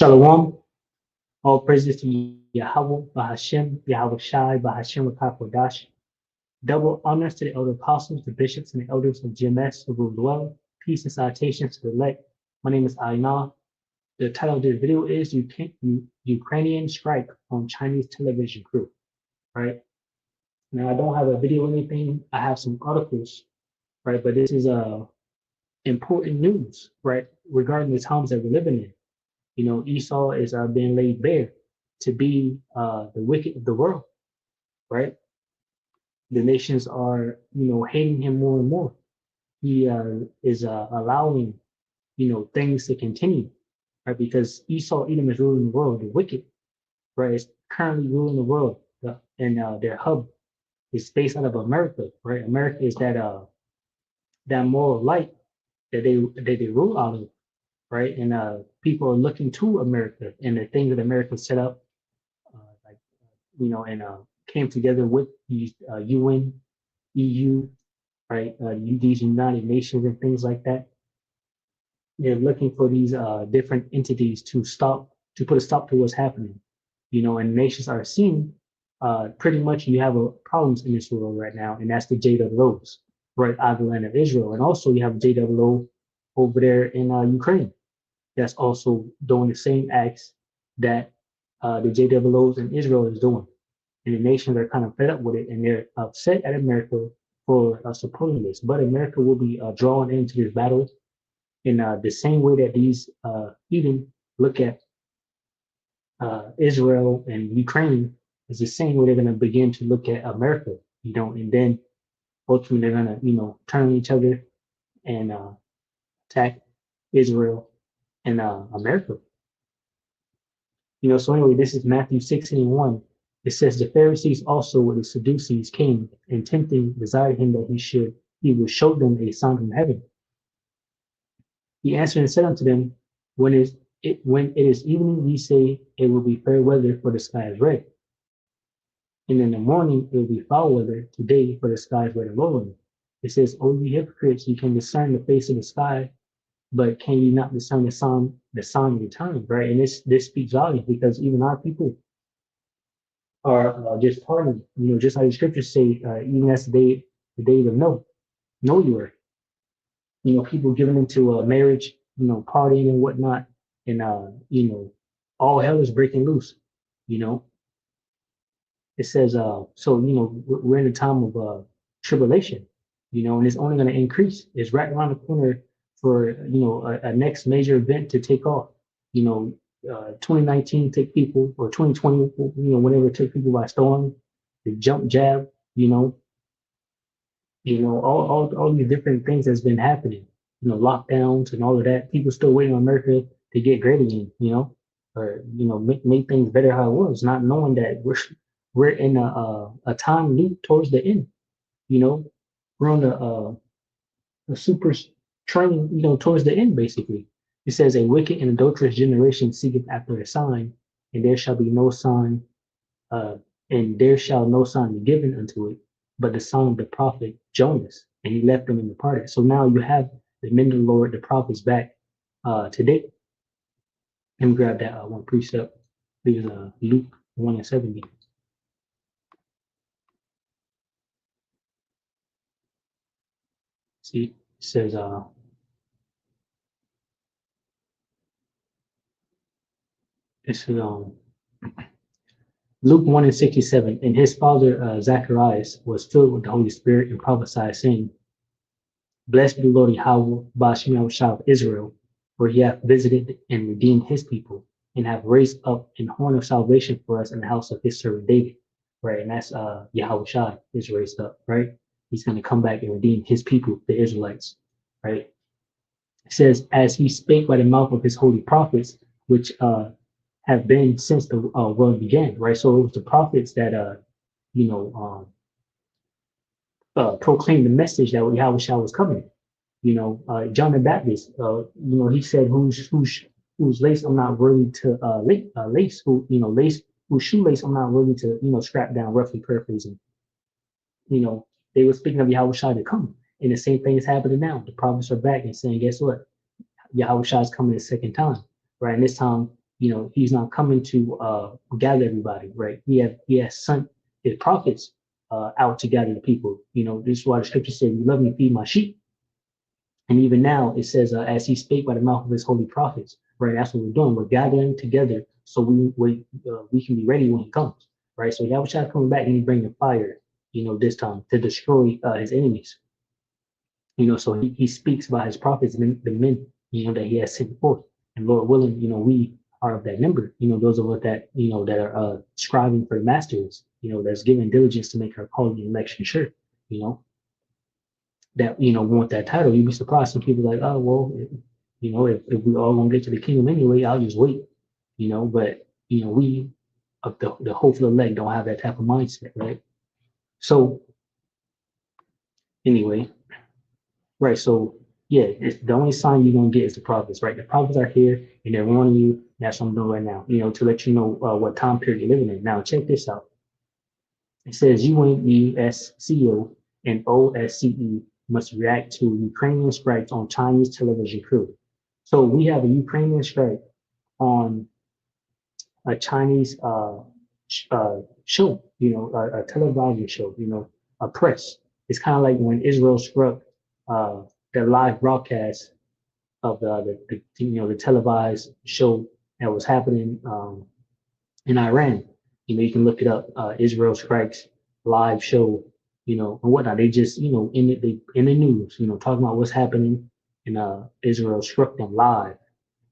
Shalom. All praises to Yahweh, Bahashem, Yahweh Shai, Bahashem Rakakodash. Double honors to the elder apostles, the bishops, and the elders of GMS who rule well. Peace and salutations to the elect. My name is Aina. The title of this video is Ukrainian Strike on Chinese Television Crew. Right now, I don't have a video or anything. I have some articles, right? But this is important news, right, regarding the times that we're living in. Esau is being laid bare to be the wicked of the world, right? The nations are, hating him more and more. He is allowing, things to continue, right? Because Esau, Edom is ruling the world. The wicked, right, is currently ruling the world, and their hub is based out of America, right? America is that moral light that they rule out of, right? And people are looking to America and the things that America set up, like and came together with these UN, EU, right? These United Nations and things like that. They're looking for these different entities to put a stop to what's happening, and nations are seeing pretty much you have problems in this world right now, and that's the JWOs, right, out of the land of Israel, and also you have JWO over there in Ukraine. That's also doing the same acts that the JWOs in Israel is doing. And the nations are kind of fed up with it, and they're upset at America for supporting this. But America will be drawn into this battle in the same way that these even look at Israel and Ukraine is the same way they're going to begin to look at America, and then ultimately they're going to, turn on each other and attack Israel and America. So anyway, this is Matthew 16:1. It says, the Pharisees also with the Sadducees came and tempting desired him that he would show them a sign from heaven. He answered and said unto them, when it is evening, ye say it will be fair weather, for the sky is red. And in the morning it will be foul weather today, for the sky is red and lowering. It says, O ye hypocrites, you can discern the face of the sky, but can you not discern the sign of the time, right? And this speaks volumes, because even our people are just pardoned, just like the scriptures say, even as the day of know you were, people given into marriage, partying and whatnot, and all hell is breaking loose. It says, so we're in a time of tribulation, and it's only going to increase. It's right around the corner for a next major event to take off. 2019 took people, or 2020, whenever it took people by storm, the jump jab, all these different things that's been happening, lockdowns and all of that. People still waiting on America to get great again, or make things better how it was, not knowing that we're in a time loop towards the end. We're on a super train, towards the end, basically. It says, a wicked and adulterous generation seeketh after a sign, and there shall be no sign, and there shall no sign be given unto it, but the sign of the prophet Jonas. And he left them and departed. So now you have the men of the Lord, the prophets, back today. And grab that one precept. This is Luke 1:70. See, it says, this is Luke 1:67. And his father Zacharias was filled with the Holy Spirit and prophesied, saying, Blessed be the Lord Yahweh, Ba'ashem Yahushua of Israel, for he hath visited and redeemed his people, and have raised up an horn of salvation for us in the house of his servant David. Right, and that's Yahushua is raised up, right? He's going to come back and redeem his people, the Israelites, right? It says, as he spake by the mouth of his holy prophets, which have been since the world began, right? So it was the prophets that proclaimed the message that Yahushua was coming. John the Baptist, he said, whose lace I'm not worthy to lace, whose shoelace I'm not worthy to strap down, roughly paraphrasing. They were speaking of Yahushua to come, and the same thing is happening now. The prophets are back and saying, guess what? Yahushua is coming a second time, right? And this time, he's not coming to gather everybody, right? He has sent his prophets out to gather the people. This is why the scripture says, "You love me, feed my sheep." And even now it says, "As he spake by the mouth of his holy prophets," right? That's what we're doing. We're gathering together so we can be ready when he comes, right? So Yahushua coming back and he's bringing fire, this time to destroy his enemies. So he speaks by his prophets, the men, that he has sent forth. And Lord willing, we are of that number, those of us that, that are striving for the masters, that's giving diligence to make our calling and election sure, you know, that, want that title. You'd be surprised. Some people like, oh, well, if we all gonna get to the kingdom anyway, I'll just wait, but, we of the hopeful elect don't have that type of mindset, right? So anyway, right. So yeah, it's the only sign you're gonna get is the prophets, right? The prophets are here and they're warning you. That's what I'm doing right now, to let you know what time period you're living in. Now check this out. It says UNESCO and OSCE must react to Ukrainian strikes on Chinese television crew. So we have a Ukrainian strike on a Chinese show, a television show, a press. It's kind of like when Israel struck their live broadcast of the televised show that was happening in Iran. You can look it up. Israel strikes live show, and whatnot. They just, in the news, talking about what's happening, and Israel struck them live,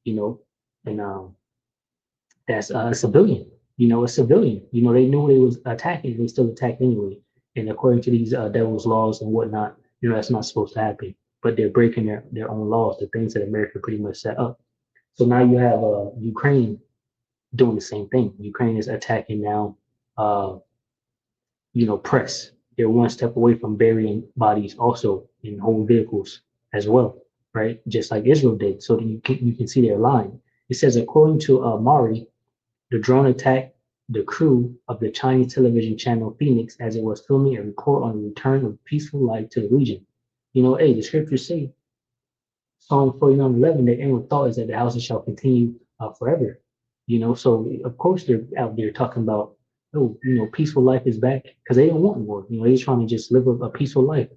you know, and that's a civilian. A civilian. They knew they was attacking. They still attacked anyway. And according to these devil's laws and whatnot, that's not supposed to happen. But they're breaking their own laws, the things that America pretty much set up. So now you have Ukraine doing the same thing. Ukraine is attacking now, uh, press. They're one step away from burying bodies also in whole vehicles as well, right? Just like Israel did. So you can see their line. It says, according to Mari, the drone attacked the crew of the Chinese television channel Phoenix as it was filming a report on the return of peaceful life to the region. Hey, the scriptures say, Psalm 49:11, the inward thought is that the houses shall continue forever. So of course they're out there talking about, oh, peaceful life is back because they don't want war. They're trying to just live a peaceful life.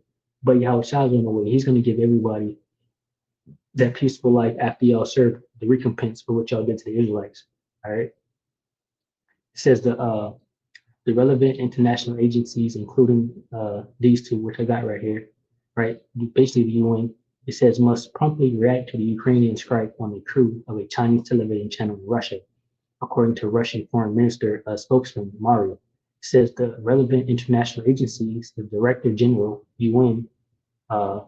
But Yahweh Shai's on the way. He's going to give everybody that peaceful life after y'all serve the recompense for what y'all did to the Israelites. All right. It says the relevant international agencies, including these two, which I got right here, right? Basically, the UN, it says, must promptly react to the Ukrainian strike on the crew of a Chinese television channel in Russia, according to Russian Foreign Minister spokesman Mario. It says the relevant international agencies, the Director General UN uh,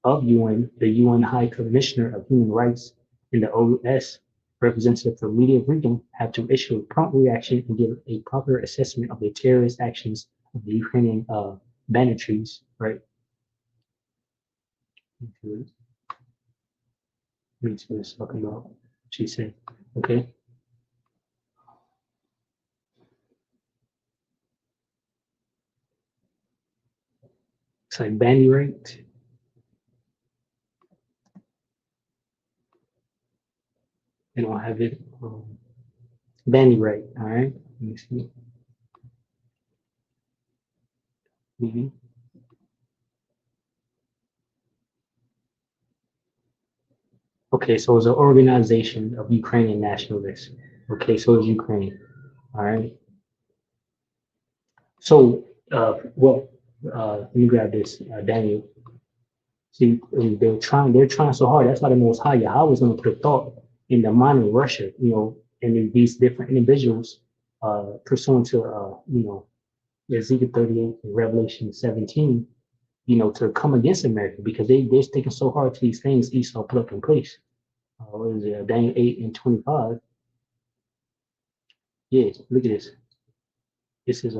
of UN, the UN High Commissioner of Human Rights, and the OS representative for media freedom have to issue a prompt reaction and give a proper assessment of the terrorist actions of the Ukrainian banditries, right? Me too is talking about, she said, okay. It's like bandy right. They don't have it. Bandy right, all right. Let me see. Mm-hmm. Okay, so it's an organization of Ukrainian nationalists. Okay, so it's Ukraine. All right. So, let me grab this, Daniel. See, they're trying so hard. That's why the Most High Yahweh was going to put a thought in the mind of Russia, and these different individuals, pursuant to, Ezekiel 38 and Revelation 17, to come against America because they're sticking so hard to these things Esau put up in place. What is it? Daniel 8 and 25. Yeah, look at this. This is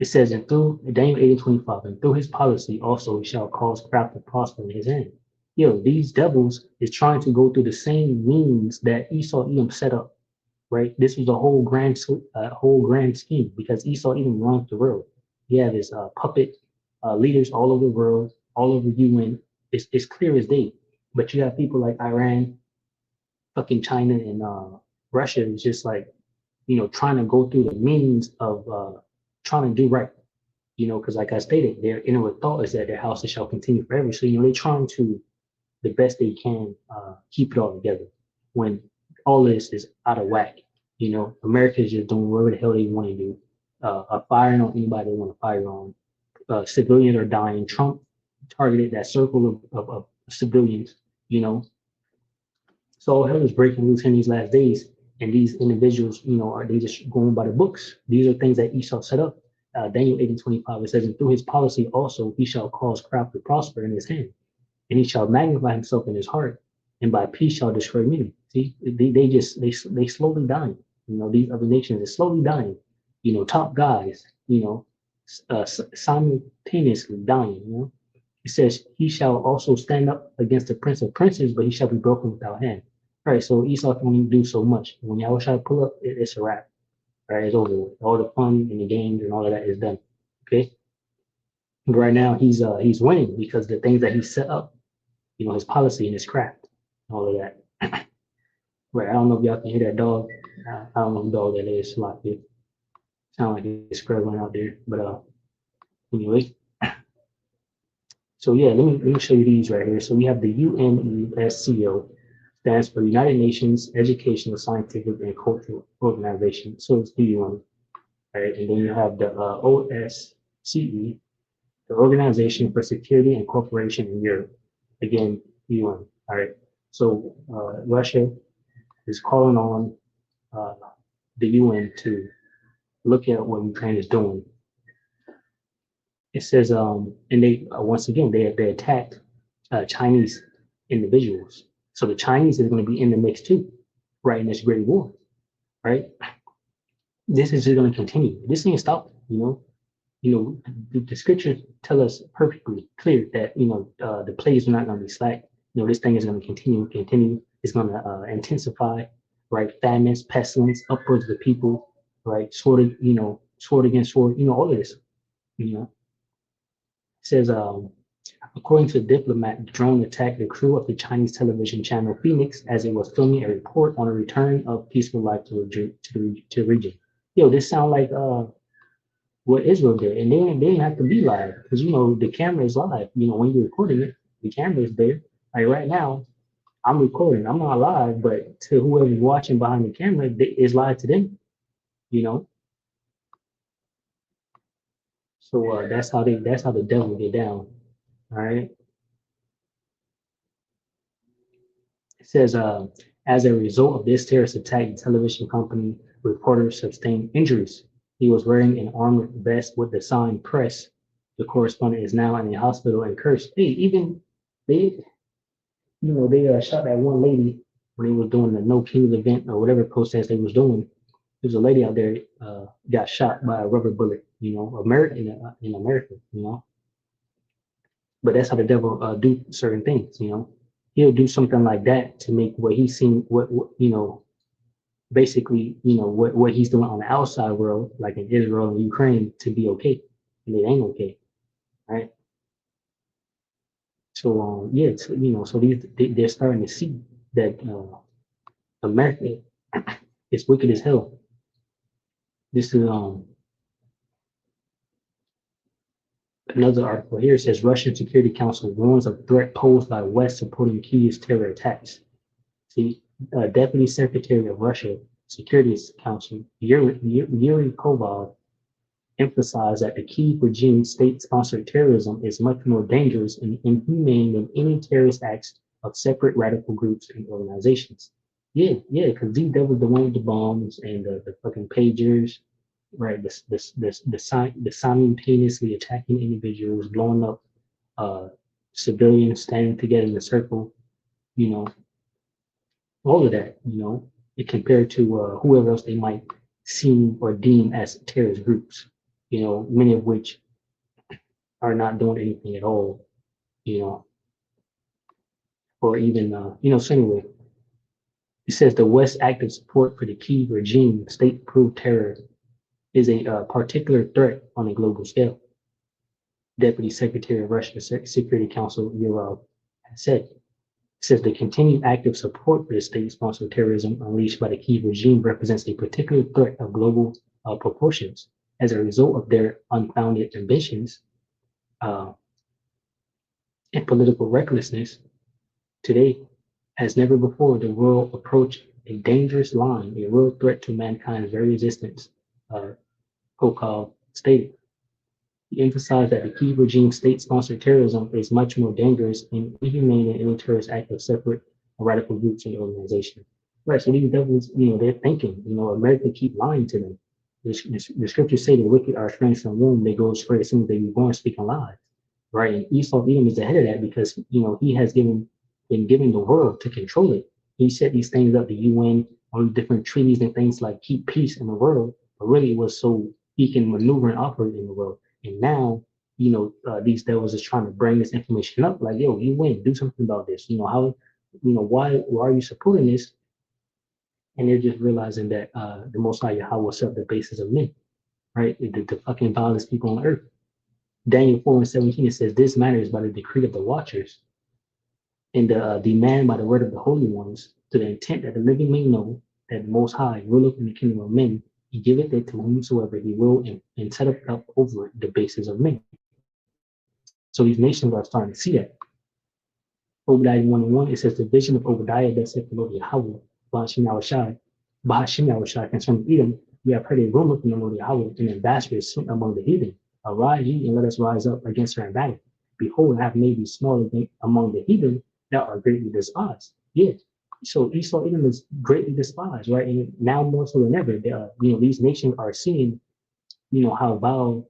It says, and through Daniel 8 and 25, and through his policy also he shall cause craft to prosper in his hand. These devils is trying to go through the same means that Esau Edom set up, right? This was a whole grand scheme because Esau Edom runs the world. He had his puppet leaders all over the world, all over UN. It's clear as day. But you have people like Iran, fucking China, and Russia is just like, trying to go through the means of trying to do right. Because like I stated, their inward thought is that their house shall continue forever. So, they're trying to the best they can keep it all together when all this is out of whack. America is just doing whatever the hell they want to do, firing on anybody they want to fire on. Civilians are dying. Trump targeted that circle of civilians, you know. So all hell is breaking loose in these last days. And these individuals, are they just going by the books? These are things that Esau set up. Daniel 8:25, it says, and through his policy also he shall cause craft to prosper in his hand, and he shall magnify himself in his heart, and by peace shall destroy many. See, they slowly dying. These other nations are slowly dying. Top guys, simultaneously dying. It says he shall also stand up against the prince of princes, but he shall be broken without hand. All right, so Esau can only do so much. When Yahweh shall pull up, it's a wrap. All right, it's over with. All the fun and the games and all of that is done. Okay. But right now he's winning because the things that he set up, his policy and his craft, all of that. Right. I don't know if y'all can hear that dog. I don't know who dog that is. Like it sound like it's struggling out there. But anyway. So yeah, let me show you these right here. So we have the UNESCO, stands for United Nations Educational, Scientific, and Cultural Organization. So it's the UN, right? And then you have the OSCE, the Organization for Security and Cooperation in Europe. Again, UN. All right. So Russia is calling on the UN to look at what Ukraine is doing. It says, and they once again they attacked Chinese individuals. So the Chinese is going to be in the mix too, right, in this great war, right? This is just going to continue. This ain't stopping. The scriptures tell us perfectly clear that the plays are not going to be slack. This thing is going to continue. It's going to intensify, right? Famines, pestilence, upwards of the people, right? Sword against sword. All of this. It says, according to a diplomat, the drone attacked the crew of the Chinese television channel Phoenix as it was filming a report on a return of peaceful life to the region. This sound like what Israel did, and they didn't have to be live because the camera is live. When you're recording it, the camera is there. Like right now, I'm recording. I'm not live, but to whoever's watching behind the camera, it's live to them. So that's how the devil get down. All right. It says, as a result of this terrorist attack, the television company reporter sustained injuries. He was wearing an armored vest with the sign "Press." The correspondent is now in a hospital and cursed. Hey, even they, they shot that one lady when they was doing the No Kings event or whatever protest they was doing. There's a lady out there got shot by a rubber bullet. America in America. But that's how the devil do certain things. He'll do something like that to make what he's seen, what basically, what he's doing on the outside world, like in Israel and Ukraine, to be okay, and it ain't okay, right? So yeah, so they're starting to see that America is wicked as hell. This is another article here. It says Russian Security Council warns of threat posed by West supporting Kiev's terror attacks. See, Deputy Secretary of Russia Security Council Yuri Koval emphasized that the Kyiv regime's state-sponsored terrorism is much more dangerous and inhumane than any terrorist acts of separate radical groups and organizations. Yeah, because these devils the one with the bombs and the fucking pagers, right? The simultaneously attacking individuals, blowing up civilians standing together in a circle, you know, all of that, it compared to whoever else they might seem or deem as terrorist groups, many of which are not doing anything at all, you know, or even, so anyway, it says the West's active support for the Kyiv regime, state-approved terror, is a particular threat on a global scale. Deputy Secretary of Russian Security Council Yurov has said. Says the continued active support for the state-sponsored terrorism unleashed by the Kyiv regime represents a particular threat of global proportions. As a result of their unfounded ambitions uh, and political recklessness, today, as never before, the world approached a dangerous line, a real threat to mankind's very existence, Kokov stated. He emphasized that the Kyiv regime state-sponsored terrorism is much more dangerous and inhumane than any terrorist act of separate radical groups and organizations. Right, so these devils, they're thinking, America keep lying to them. The scriptures say the wicked are estranged from womb, they go astray as soon as they be born speaking lies. Right, and Esau Edom is ahead of that because, he has been given the world to control it. He set these things up, the UN, all the different treaties and things like keep peace in the world, but really it was so he can maneuver and operate in the world. And now, these devils is trying to bring this information up, like, yo, you win, do something about this. Why are you supporting this? And they're just realizing that the Most High Yahweh set up the basis of men, right? The fucking vilest people on earth. Daniel 4:17, it says, this matter is by the decree of the watchers and the demand by the word of the holy ones, to the intent that the living may know that the Most High ruleth in the kingdom of men. He giveth it to whomsoever he will, and set up over it the basis of men. So these nations are starting to see that. Obadiah 1:1, it says, the vision of Obadiah that said the Lord Yahweh, Bahashim Yahushai, concerning Edom, we have heard a rumor from the Lord Yahweh, an ambassador sent among the heathen. Arise ye and let us rise up against her in battle. Behold, I have made thee small among the heathen that are greatly despised. Yeah. So Esau Edom is greatly despised, right? And now more so than ever, these nations are seeing, how vile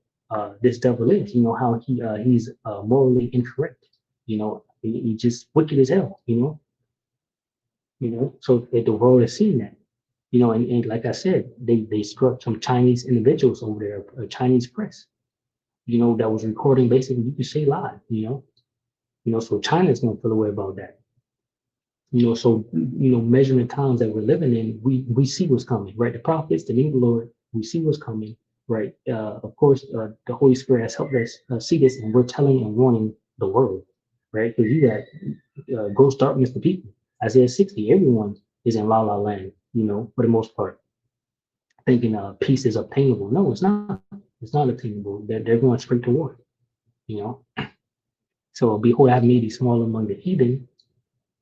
this devil is, how he's morally incorrect, he just wicked as hell, so the world is seeing that, and like I said, they struck some Chinese individuals over there, a Chinese press, that was recording basically, you could say live, so China's gonna feel away about that. So measuring the times that we're living in, we see what's coming, right? The prophets, the name of the Lord, we see what's coming, right? Of course, the Holy Spirit has helped us see this, and we're telling and warning the world, right? Because you got gross darkness to people. Isaiah 60, everyone is in la la land, for the most part, thinking peace is obtainable. No, it's not. It's not obtainable. They're going straight to war, you know. So behold, I have made thee small among the heathen,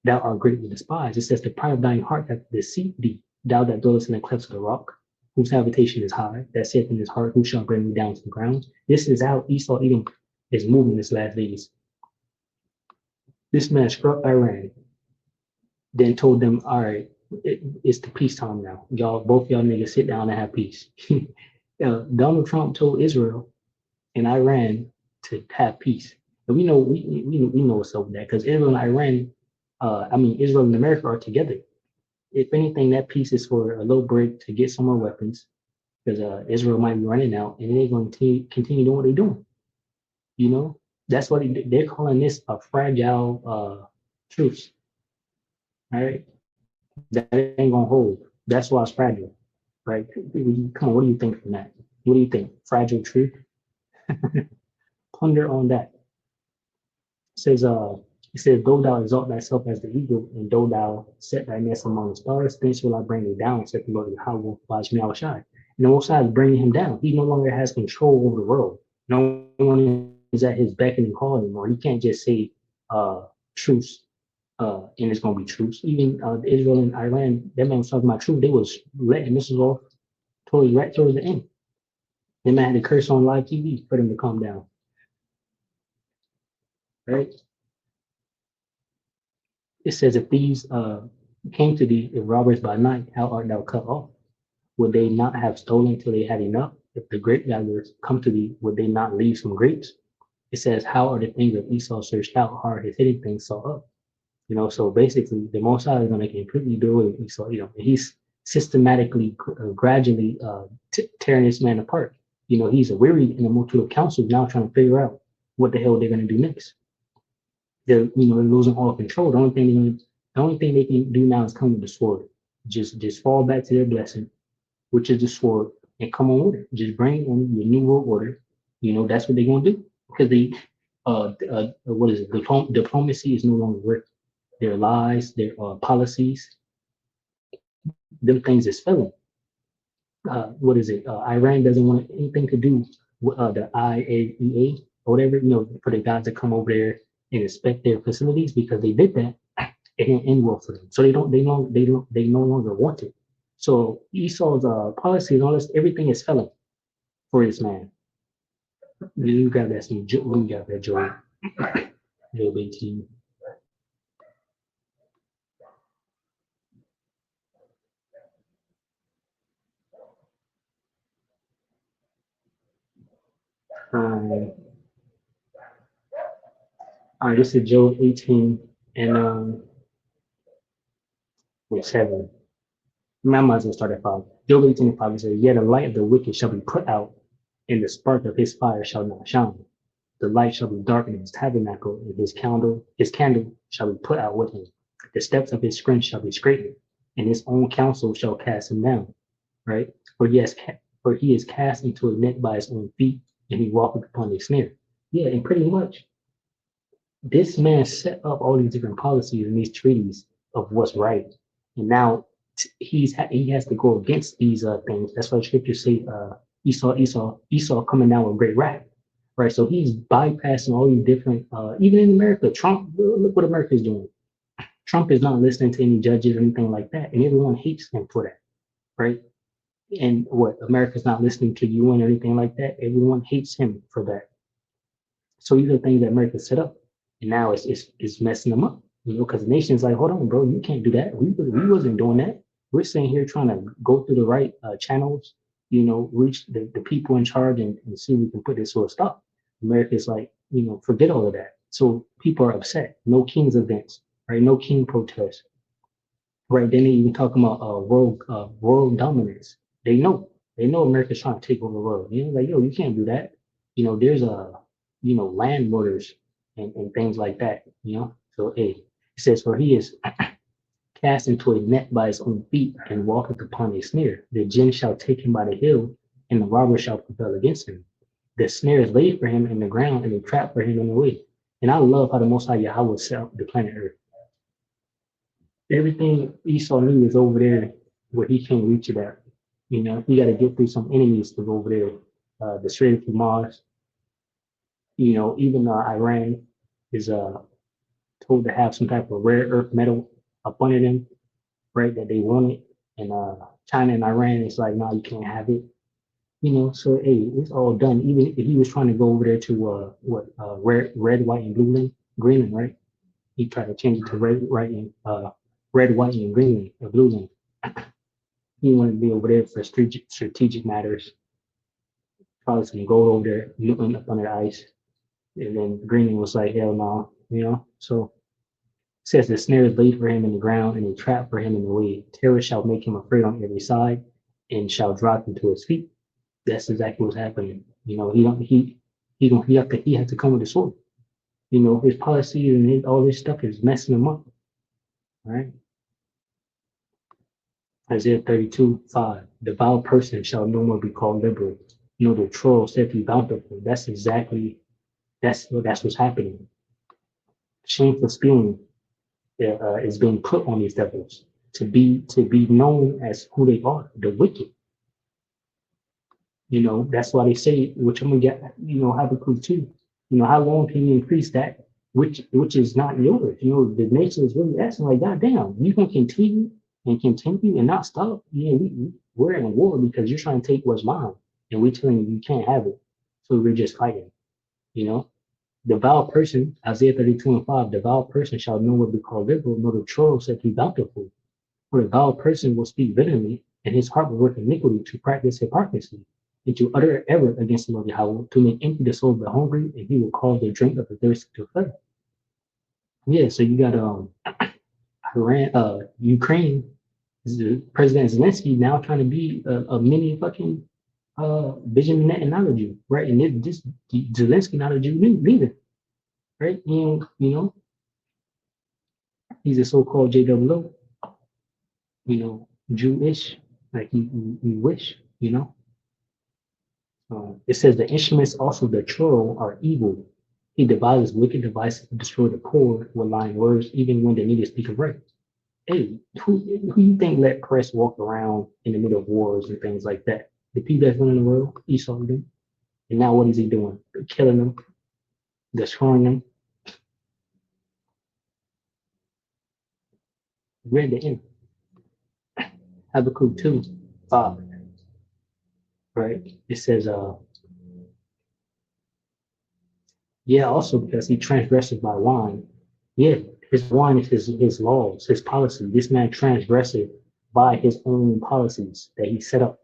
thou art greatly despised. It says, the pride of thine heart hath deceived thee, thou that dwellest in the clefts of the rock, whose habitation is high, that saith in his heart, who shall bring me down to the ground? This is how Esau Edom is moving this last days. This man struck Iran, then told them, all right, it's the peace time now. Both y'all niggas sit down and have peace. Donald Trump told Israel and Iran to have peace. And we know what's up with that, because Israel and Iran, Israel and America are together. If anything, that peace is for a little break to get some more weapons, because Israel might be running out, and they're going to continue doing what they're doing. That's what they're calling this a fragile truce. All right, that ain't gonna hold. That's why it's fragile, right? Come on, what do you think from that? What do you think? Fragile truth? Ponder on that. It says, though thou exalt thyself as the eagle, and though thou set thy nest among the stars, thence will I bring thee down, said the Lord Yahweh, and the Most High is bringing him down. He no longer has control over the world. No one is at his beck and call anymore. He can't just say truce, and it's gonna be truce. Even Israel and Iran, that man was talking about truce. They was letting missiles off right towards the end. They man had to curse on live TV for them to calm down. Right? It says, if these came to thee, if robbers by night, how art thou cut off? Would they not have stolen till they had enough? If the grape gatherers come to thee, would they not leave some grapes? It says, how are the things of Esau searched out? How are his hidden things sought up? So basically, the Most High is going to completely do away with Esau. And he's systematically, gradually tearing this man apart. He's wearied in a multitude of councils now trying to figure out what the hell they're going to do next. They're losing all control. The only thing they can do now is come with the sword. Just fall back to their blessing, which is the sword, and come on with it. Just bring on your new world order. That's what they're gonna do, because what is it? Diplomacy is no longer working. their lies, their policies, them things is failing. What is it? Iran doesn't want anything to do with the IAEA or whatever, for the guys to come over there and inspect their facilities because they did that. It didn't end well for them. So they no longer want it. So Esau's policy and all this, everything is failing for this man. You got that, you got that, Joe. Joe 18. Um, all right, this is Joe 18 and with 7. My might as well start at 5. Job 18 and 5 says, yet the light of the wicked shall be put out, and the spark of his fire shall not shine. The light shall be dark in his tabernacle, and his candle shall be put out with him. The steps of his strength shall be straightened, and his own counsel shall cast him down. Right? For he is cast into a net by his own feet, and he walketh upon a snare. Yeah, and pretty much this man set up all these different policies and these treaties of what's right, and now he has to go against these things. That's why the scriptures say Esau coming down with great wrath, right? So he's bypassing all these different. Even in America, Trump, look what America is doing. Trump is not listening to any judges or anything like that, and everyone hates him for that, right? And what America's not listening to UN or anything like that. Everyone hates him for that. So these are things that America set up, and now it's messing them up. Because the nation's like, hold on, bro, you can't do that. We wasn't doing that. We're sitting here trying to go through the right channels, reach the people in charge and see if we can put this sort of stop. America's like, forget all of that. So people are upset. No king's events, right? No king protests, right? Then they even talking about world dominance. They know America's trying to take over the world. Like, yo, you can't do that. There's land borders and things like that. So hey, it says, for he is cast into a net by his own feet and walketh upon a snare. The gin shall take him by the heel, and the robber shall prevail against him. The snare is laid for him in the ground, and a trap for him in the way. And I love how the Most High Yahweh set up the planet Earth. Everything Esau knew is over there where he can't reach it at. He got to get through some enemies to go over there. The Strait of Mars, even Iran is told to have some type of rare earth metal up under them, right? That they want it. And China and Iran is like, no, you can't have it. So hey, it's all done. Even if he was trying to go over there to red, white, and blue land, Greenland, right? He tried to change it to red, white, and Greenland or blue land. He wanted to be over there for strategic matters. Probably some gold over there, Newton up under the ice. And then Greenland was like, hell no, So it says the snare is laid for him in the ground and a trap for him in the way. Terror shall make him afraid on every side and shall drop him to his feet. That's exactly what's happening. He has to come with a sword. His policy and all this stuff is messing him up. All right. Isaiah 32:5. The vile person shall no more be called liberal. The troll said be bountiful. That's what's happening. Shameful spewing is being put on these devils to be known as who they are, the wicked. That's why they say, which I'm gonna get, Habakkuk too. How long can you increase that which is not yours? The nation is really asking, like, God damn, you can continue and not stop. Yeah, we're in a war because you're trying to take what's mine, and we're telling you can't have it. So we're just fighting. The vile person, Isaiah 32:5, the vile person shall no more be called liberal, nor the troll said be bountiful. For the vile person will speak bitterly, and his heart will work iniquity to practice hypocrisy, and to utter error against the Lord Yahweh, to make empty the soul of the hungry, and he will cause the drink of the thirsty to flood. Yeah, so you got Iran, Ukraine, President Zelensky now trying to be a mini fucking Benjamin Netanyahu, right? And this Zelensky not a Jew neither, right? He's a so-called JWO, Jewish, like you wish. It says the instruments also the troll are evil, He devises wicked devices to destroy the poor with lying words, even when they need to speak of right. Hey, who you think let press walk around in the middle of wars and things like that? The people that's running the world, Esau them. And now what is he doing? Killing them, destroying them. Read the end. Habakkuk 2, 5, right? It says, yeah, also because he transgresses by wine. Yeah, his wine is his laws, his policy. This man transgressed by his own policies that he set up,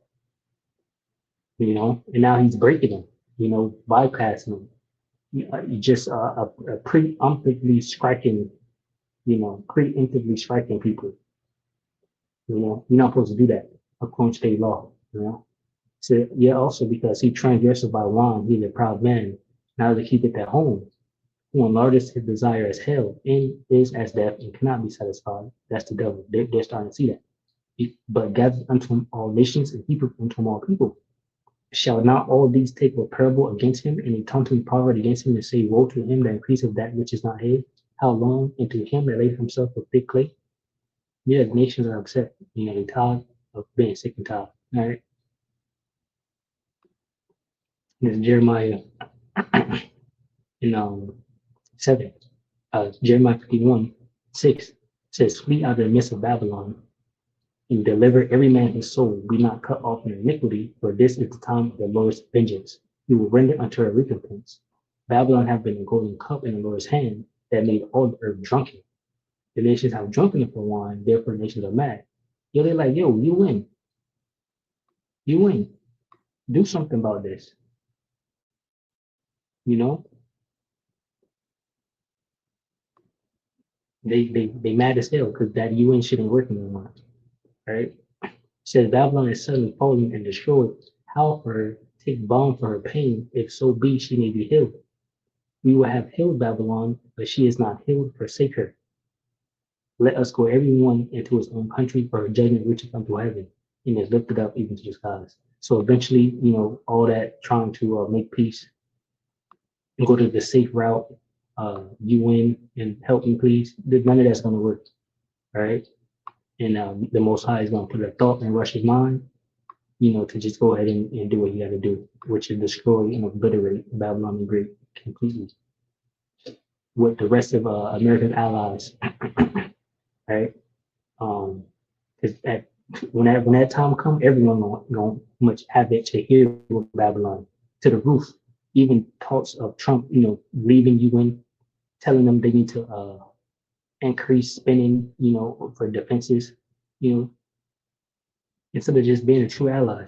and now he's breaking them, bypassing them. You just preemptively striking, preemptively striking people. You're not supposed to do that according to state law. So yeah, also because he transgressed by wine, he's a proud man. Now to keep it at home, who enlarges his desire as hell and is as death and cannot be satisfied. That's the devil. They're starting to see that. But gathered unto him all nations and heaped unto him all people. Shall not all these take a parable against him and a taunting proverb against him and say, woe to him that increaseth that which is not his? How long? And to him that laid himself with thick clay? Yeah, the nations are upset. They tired of being sick and tired. All right. There's Jeremiah in 7. Jeremiah 51:6 says, flee out of the midst of Babylon and deliver every man his soul. Be not cut off in iniquity, for this is the time of the Lord's vengeance. He will render unto her recompense. Babylon have been a golden cup in the Lord's hand that made all the earth drunken. The nations have drunken it for wine, therefore nations are mad. They're like, yo, you win. You win. Do something about this. You know? They mad as hell because that UN shit ain't working anymore. Right? Says Babylon is suddenly falling and destroyed. How for her take balm for her pain, if so be she may be healed. We will have healed Babylon, but she is not healed, forsake her. Let us go everyone into his own country, for her judgment reacheth unto heaven, and is lifted up even to the skies. So eventually, all that trying to make peace and go to the safe route, UN and help me please, none of that's going to work. All right. And the Most High is going to put a thought in Russia's mind, to just go ahead and do what you got to do, which is destroy and obliterate Babylon the Great completely with the rest of American allies, right? Because when that time comes, everyone going much havoc to hear with Babylon to the roof. Even talks of Trump, leaving UN, telling them they need to increase spending, for defenses, instead of just being a true ally.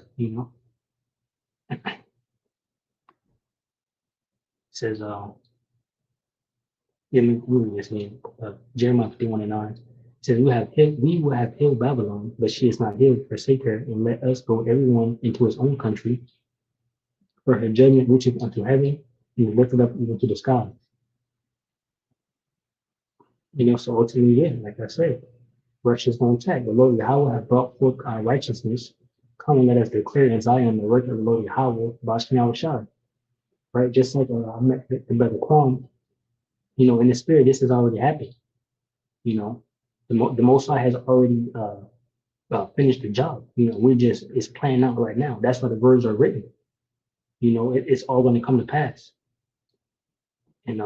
Says, yeah, we were just saying, Jeremiah 51:9 says, we will have healed Babylon, but she is not healed. Forsake her, and let us go everyone into his own country, for her judgment reacheth unto heaven, and is lifted up even to the sky. So ultimately, yeah, like I said, Russia's going to attack. The Lord Yahweh have brought forth our righteousness. Come and let us declare in Zion the work of the Lord Yahweh, Bashkin Shai. Right? Just like I met the brother Kwam, in the spirit, this has already happened. The Most High has already finished the job. It's playing out right now. That's why the words are written. It's all going to come to pass. And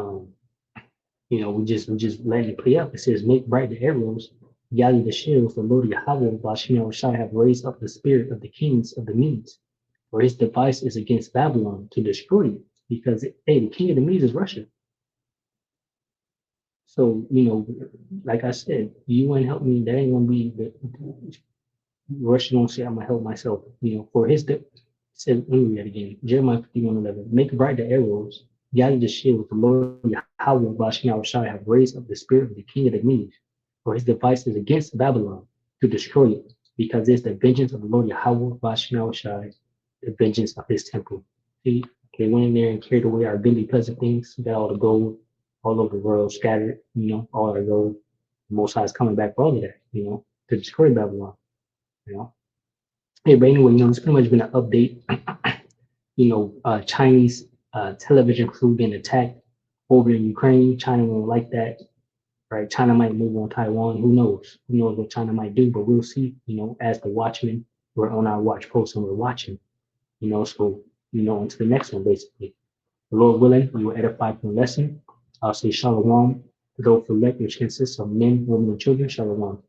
we just letting it play out. It says, make bright the arrows, gather the shields, the Lord Yahweh, Bashim Shai have raised up the spirit of the kings of the Medes, for his device is against Babylon to destroy it. Because the king of the Medes is Russia. So, like I said, you want to help me, that ain't gonna be Russia gonna say I'm gonna help myself. For his says, let me read that again. Jeremiah 51:11. Make bright the arrows, gather the shield, the Lord Yahweh Bashim Shai have raised up the spirit of the king of the Medes, for his device is against Babylon to destroy it, because it's the vengeance of the Lord Yahweh Bashim Shai, the vengeance of his temple. See, they went in there and carried away our goodly pleasant things, got all the gold all over the world, scattered, all our gold. The Most High is coming back for all of that, to destroy Babylon, you know. Hey, but anyway, it's pretty much been an update. Chinese television crew being attacked over in Ukraine. China won't like that, right? China might move on Taiwan. Who knows? Who knows what China might do? But we'll see. As the watchmen, we're on our watch post and we're watching. So on to the next one, basically. The Lord willing, we will edify from the lesson. I'll say shalom to those who elect, which consists of men, women, and children. Shalom.